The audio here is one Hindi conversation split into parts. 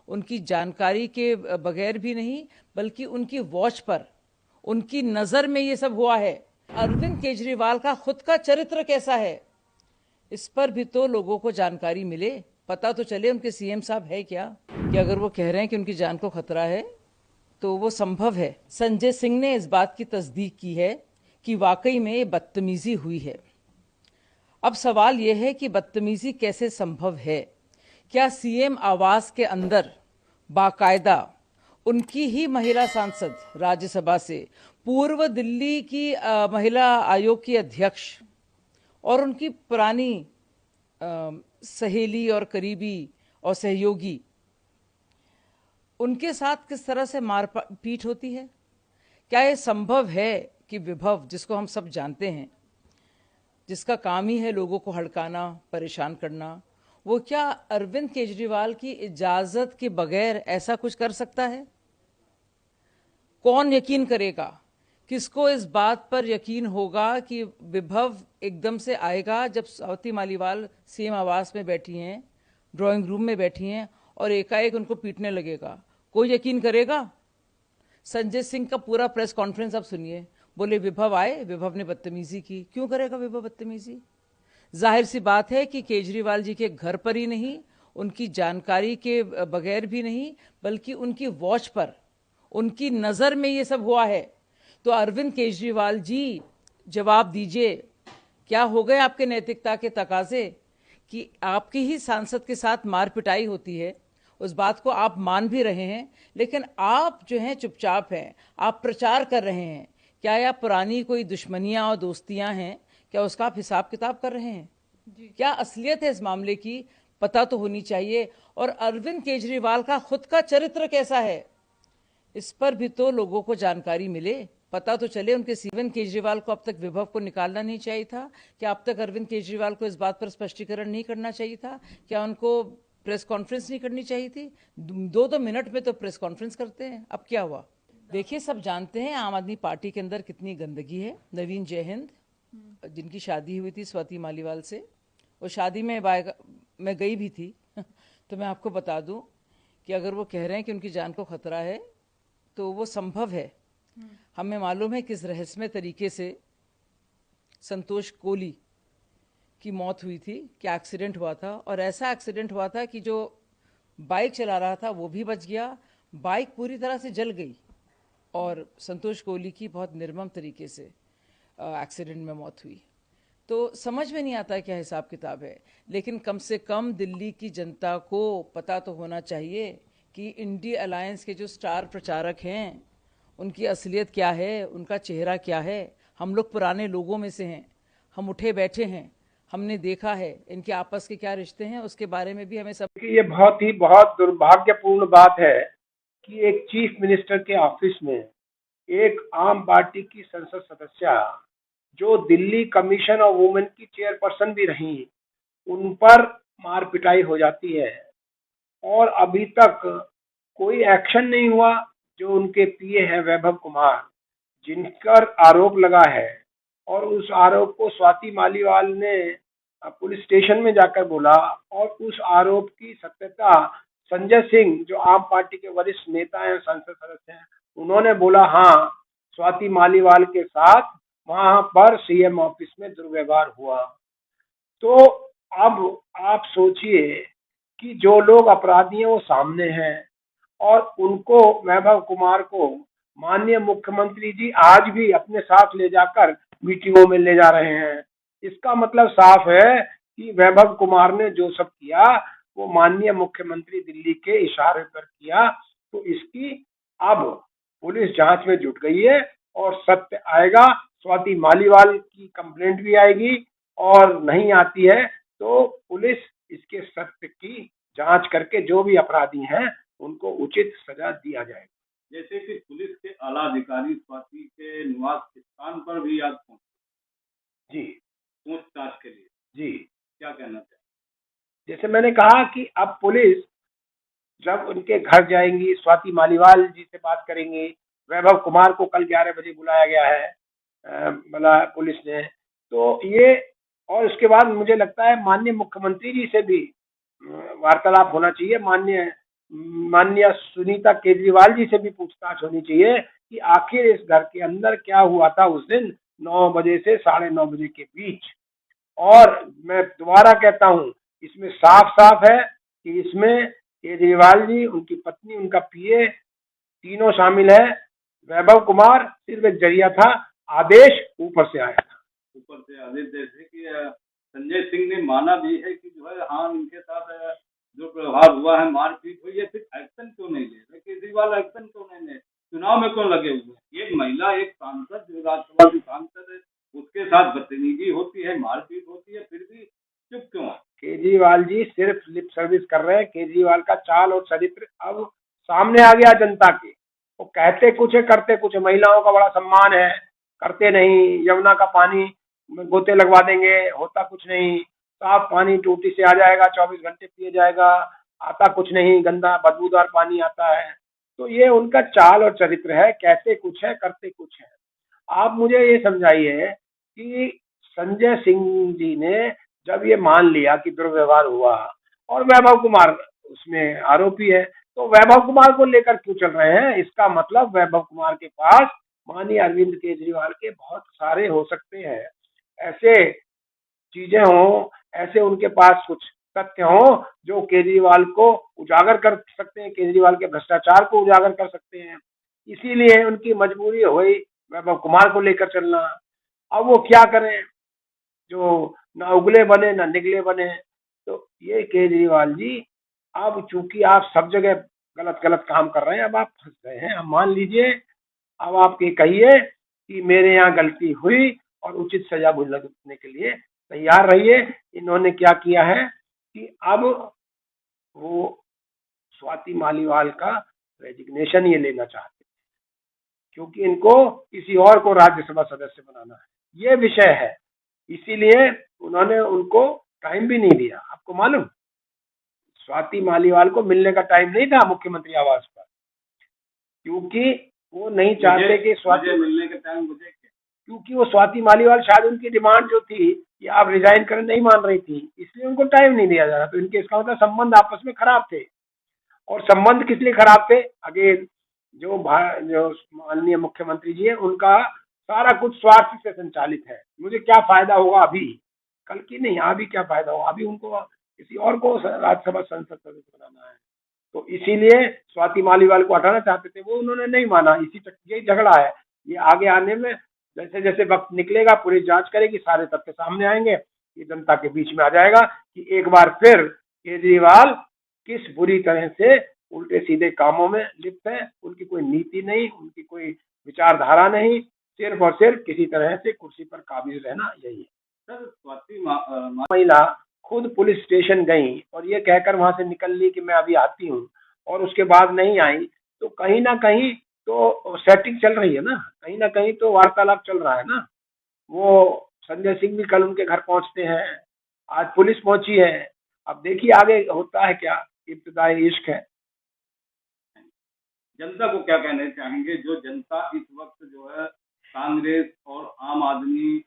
उनकी जानकारी के बगैर भी नहीं, बल्कि उनकी वॉच पर, उनकी नज़र में ये सब हुआ है। अरविंद केजरीवाल का खुद का चरित्र कैसा है, इस पर भी तो लोगों को जानकारी मिले, पता तो चले उनके सीएम साहब है क्या। कि अगर वो कह रहे हैं कि उनकी जान को खतरा है तो वो संभव है। संजय सिंह ने इस बात की तस्दीक की है कि वाकई में ये बदतमीजी हुई है। अब सवाल यह है कि बदतमीजी कैसे संभव है। क्या सीएम आवास के अंदर बाकायदा उनकी ही महिला सांसद राज्यसभा से, पूर्व दिल्ली की महिला आयोग की अध्यक्ष और उनकी पुरानी सहेली और करीबी और सहयोगी, उनके साथ किस तरह से मारपीट होती है? क्या ये संभव है कि विभव, जिसको हम सब जानते हैं, जिसका काम ही है लोगों को हड़काना, परेशान करना, वो क्या अरविंद केजरीवाल की इजाज़त के बगैर ऐसा कुछ कर सकता है? कौन यकीन करेगा? किसको इस बात पर यकीन होगा कि विभव एकदम से आएगा जब स्वाति मालीवाल सीएम आवास में बैठी हैं, ड्राइंग रूम में बैठी हैं, और एकाएक उनको पीटने लगेगा? कोई यकीन करेगा? संजय सिंह का पूरा प्रेस कॉन्फ्रेंस आप सुनिए। बोले विभव आए, विभव ने बदतमीजी की। क्यों करेगा विभव बदतमीजी? जाहिर सी बात है कि केजरीवाल जी के घर पर ही नहीं, उनकी जानकारी के बगैर भी नहीं, बल्कि उनकी वॉच पर, उनकी नज़र में ये सब हुआ है। तो अरविंद केजरीवाल जी, जवाब दीजिए, क्या हो गए आपके नैतिकता के तकाजे कि आपकी ही सांसद के साथ मार पिटाई होती है? उस बात को आप मान भी रहे हैं, लेकिन आप जो हैं चुपचाप हैं, आप प्रचार कर रहे हैं। क्या यह पुरानी कोई दुश्मनियां और दोस्तियां हैं? क्या उसका आप हिसाब किताब कर रहे हैं? क्या असलियत है इस मामले की? पता तो होनी चाहिए। और अरविंद केजरीवाल का खुद का चरित्र कैसा है, इस पर भी तो लोगों को जानकारी मिले, पता तो चले उनके अरविंद केजरीवाल को अब तक विभव को निकालना नहीं चाहिए था? क्या अब तक अरविंद केजरीवाल को इस बात पर स्पष्टीकरण नहीं करना चाहिए था? क्या उनको प्रेस कॉन्फ्रेंस नहीं करनी चाहिए थी? 2-2 मिनट में तो प्रेस कॉन्फ्रेंस करते हैं। अब क्या हुआ? देखिए, सब जानते हैं आम आदमी पार्टी के अंदर कितनी गंदगी है। नवीन जयहिंद, जिनकी शादी हुई थी स्वाति मालीवाल से, वो शादी में मैं गई भी थी तो मैं आपको बता दूं कि अगर वो कह रहे हैं कि उनकी जान को खतरा है तो वो संभव है। हमें मालूम है किस रहस्यमय तरीके से संतोष कोली की मौत हुई थी, क्या एक्सीडेंट हुआ था। और ऐसा एक्सीडेंट हुआ था कि जो बाइक चला रहा था वो भी बच गया, बाइक पूरी तरह से जल गई, और संतोष कोहली की बहुत निर्मम तरीके से एक्सीडेंट में मौत हुई। तो समझ में नहीं आता क्या हिसाब किताब है। लेकिन कम से कम दिल्ली की जनता को पता तो होना चाहिए कि इंडिया अलायंस के जो स्टार प्रचारक हैं उनकी असलियत क्या है, उनका चेहरा क्या है। हम लोग पुराने लोगों में से हैं, हम उठे बैठे हैं, हमने देखा है इनके आपस के क्या रिश्ते हैं, उसके बारे में भी हमें सब। ये बहुत दुर्भाग्यपूर्ण बात है कि एक चीफ मिनिस्टर के ऑफिस में एक आम पार्टी की संसद सदस्य, जो दिल्ली कमीशन ऑफ वुमेन की चेयरपर्सन भी रही, उन पर मार पिटाई हो जाती है और अभी तक कोई एक्शन नहीं हुआ। जो उनके पीए हैं वैभव कुमार, जिन पर आरोप लगा है, और उस आरोप को स्वाति मालीवाल ने पुलिस स्टेशन में जाकर बोला, और उस आरोप की सत्यता संजय सिंह, जो आम पार्टी के वरिष्ठ नेता हैं, संसद सदस्य हैं, उन्होंने बोला हाँ, स्वाति मालीवाल के साथ वहां पर सीएम ऑफिस में दुर्व्यवहार हुआ। तो अब आप सोचिए कि जो लोग अपराधी हैं वो सामने हैं, और उनको, वैभव कुमार को, माननीय मुख्यमंत्री जी आज भी अपने साथ ले जाकर मीटिंगों में ले जा रहे हैं। इसका मतलब साफ है कि वैभव कुमार ने जो सब किया वो माननीय मुख्यमंत्री दिल्ली के इशारे पर किया। तो इसकी अब पुलिस जांच में जुट गई है और सत्य आएगा। स्वाति मालीवाल की कंप्लेंट भी आएगी, और नहीं आती है तो पुलिस इसके सत्य की जांच करके जो भी अपराधी हैं उनको उचित सजा दिया जाएगा। जैसे कि पुलिस के आला अधिकारी स्वाति के निवास स्थान पर भी आज पहुंचे जी, पूछताछ के लिए, जी, क्या कहना चाहिए? जैसे मैंने कहा कि अब पुलिस जब उनके घर जाएंगी, स्वाति मालीवाल जी से बात करेंगी। वैभव कुमार को कल 11 बजे बुलाया गया है मतलब पुलिस ने, तो ये, और उसके बाद मुझे लगता है माननीय मुख्यमंत्री जी से भी वार्तालाप होना चाहिए। माननीय माननीय सुनीता केजरीवाल जी से भी पूछताछ होनी चाहिए कि आखिर इस घर के अंदर क्या हुआ था उस दिन 9 बजे से 9:30 बजे के बीच। और मैं दोबारा कहता हूं, इसमें साफ साफ है कि इसमें केजरीवाल जी, उनकी पत्नी, उनका पीए, तीनों शामिल है। वैभव कुमार सिर्फ एक जरिया था, आदेश ऊपर से आया था। ऊपर से आदेश जैसे कि संजय सिंह ने माना भी है कि जो है हाँ इनके साथ जो व्यवहार हुआ है, मारपीट हुई है, फिर एक्शन क्यों नहीं ले रहे केजरीवाल? एक्शन क्यों नहीं ले? चुनाव में क्यों लगे हुए हैं? एक महिला, एक सांसद जो राज्यसभा की सांसद है, उसके साथ बदतमीजी होती है, मारपीट होती है, फिर भी चुप क्यों है? केजरीवाल जी सिर्फ लिप सर्विस कर रहे हैं। केजरीवाल का चाल और चरित्र अब सामने आ गया जनता के। वो कहते कुछ है, करते कुछ है। महिलाओं का बड़ा सम्मान है, करते नहीं। यमुना का पानी में गोते लगवा देंगे, होता कुछ नहीं। साफ पानी टूटी से आ जाएगा, 24 घंटे पिए जाएगा, आता कुछ नहीं, गंदा बदबूदार पानी आता है। तो ये उनका चाल और चरित्र है, कहते कुछ है, करते कुछ है। आप मुझे ये समझाइए कि संजय सिंह जी ने जब ये मान लिया कि दुर्व्यवहार हुआ और वैभव कुमार उसमें आरोपी है, तो वैभव कुमार को लेकर क्यों चल रहे हैं? इसका मतलब वैभव कुमार के पास माननीय अरविंद केजरीवाल के बहुत सारे हो सकते हैं ऐसे चीजें हों, ऐसे उनके पास कुछ तथ्य हों जो केजरीवाल को उजागर कर सकते हैं, केजरीवाल के भ्रष्टाचार को उजागर कर सकते हैं। इसीलिए उनकी मजबूरी हुई वैभव कुमार को लेकर चलना। अब वो क्या करें, जो ना उगले बने ना निगले बने। तो ये केजरीवाल जी, अब चूंकि आप सब जगह गलत गलत काम कर रहे हैं, अब आप फंस गए हैं। अब मान लीजिए, अब आप ये कहिए कि मेरे यहाँ गलती हुई और उचित सजा भुगतने के लिए तैयार रहिए। इन्होंने क्या किया है कि अब वो स्वाति मालीवाल का रेजिग्नेशन ये लेना चाहते हैं, क्योंकि इनको किसी और को राज्यसभा सदस्य बनाना है, ये विषय है। इसीलिए उन्होंने उनको टाइम भी नहीं दिया। आपको मालूम, स्वाति मालीवाल को मिलने का टाइम नहीं था मुख्यमंत्री आवास पर, क्योंकि वो नहीं चाहते कि स्वाति मिलने का टाइम मुझे, क्योंकि वो स्वाति मालीवाल, शायद उनकी डिमांड जो थी कि आप रिजाइन करें, नहीं मान रही थी, इसलिए उनको टाइम नहीं दिया जा रहा। तो इनके इसका मतलब संबंध आपस में खराब थे। और संबंध किस लिए खराब थे? अगेन, जो माननीय मुख्यमंत्री जी है, उनका सारा कुछ स्वार्थ से संचालित है। मुझे क्या फायदा होगा अभी, कल की नहीं, अभी क्या फायदा होगा? अभी उनको किसी और को राज्यसभा संसद सदस्य बनाना है। तो इसीलिए स्वाति मालीवाल को हटाना चाहते थे, वो उन्होंने नहीं माना। यही झगड़ा है। ये आगे आने में जैसे जैसे वक्त निकलेगा, पूरी जांच करेगी, सारे तथ्य सामने आएंगे, ये जनता के बीच में आ जाएगा कि एक बार फिर केजरीवाल किस बुरी तरह से उल्टे सीधे कामों में लिप्त है। उनकी कोई नीति नहीं, उनकी कोई विचारधारा नहीं, सिर्फ और सिर्फ किसी तरह से कुर्सी पर काबिज रहना, यही है। सर स्वाति महिला खुद पुलिस स्टेशन गई और ये कहकर वहां से निकल ली कि मैं अभी आती हूँ, और उसके बाद नहीं आई, तो कहीं ना कहीं तो सेटिंग चल रही है ना, कहीं तो वार्तालाप चल रहा है ना। वो संजय सिंह भी कल उनके घर पहुंचते हैं, आज पुलिस पहुंची है। अब देखिए आगे होता है क्या, इब्तिदाई इश्क है। जनता को क्या कहना चाहेंगे, जो जनता इस वक्त जो है कांग्रेस और आम आदमी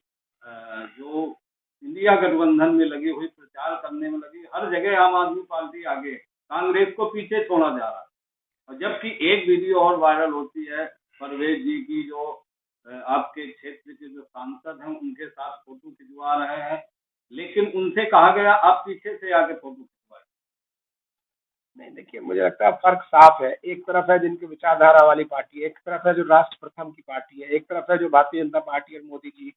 जो इंडिया गठबंधन में लगी हुई, प्रचार करने में लगी, हर जगह आम आदमी पार्टी आगे, कांग्रेस को पीछे छोड़ा जा रहा है। और जबकि एक वीडियो और वायरल होती है परवेज जी की, जो आपके क्षेत्र के जो सांसद हैं उनके साथ फोटो खिंचवा रहे हैं, लेकिन उनसे कहा गया आप पीछे से आके फोटो खिंचवाए। नहीं, देखिए, मुझे लगता है फर्क साफ है। एक तरफ है जिनकी विचारधारा वाली पार्टी, एक तरफ है जो राष्ट्र प्रथम की पार्टी है, एक तरफ है जो भारतीय जनता पार्टी और मोदी जी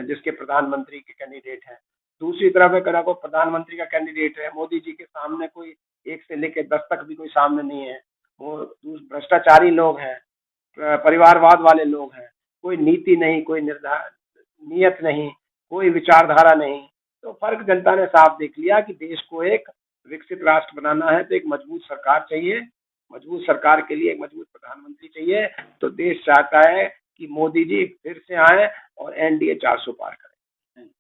जिसके प्रधानमंत्री के कैंडिडेट हैं, दूसरी तरफ है करा को प्रधानमंत्री का कैंडिडेट है। मोदी जी के सामने कोई 1 से लेकर 10 तक भी कोई सामने नहीं है। वो भ्रष्टाचारी लोग हैं, परिवारवाद वाले लोग हैं, कोई नीति नहीं, कोई नियत नहीं, कोई विचारधारा नहीं। तो फर्क जनता ने साफ देख लिया कि देश को एक विकसित राष्ट्र बनाना है तो एक मजबूत सरकार चाहिए। मजबूत सरकार के लिए एक मजबूत प्रधानमंत्री चाहिए। तो देश चाहता है कि मोदी जी फिर से आए और एनडीए 400 पार करें।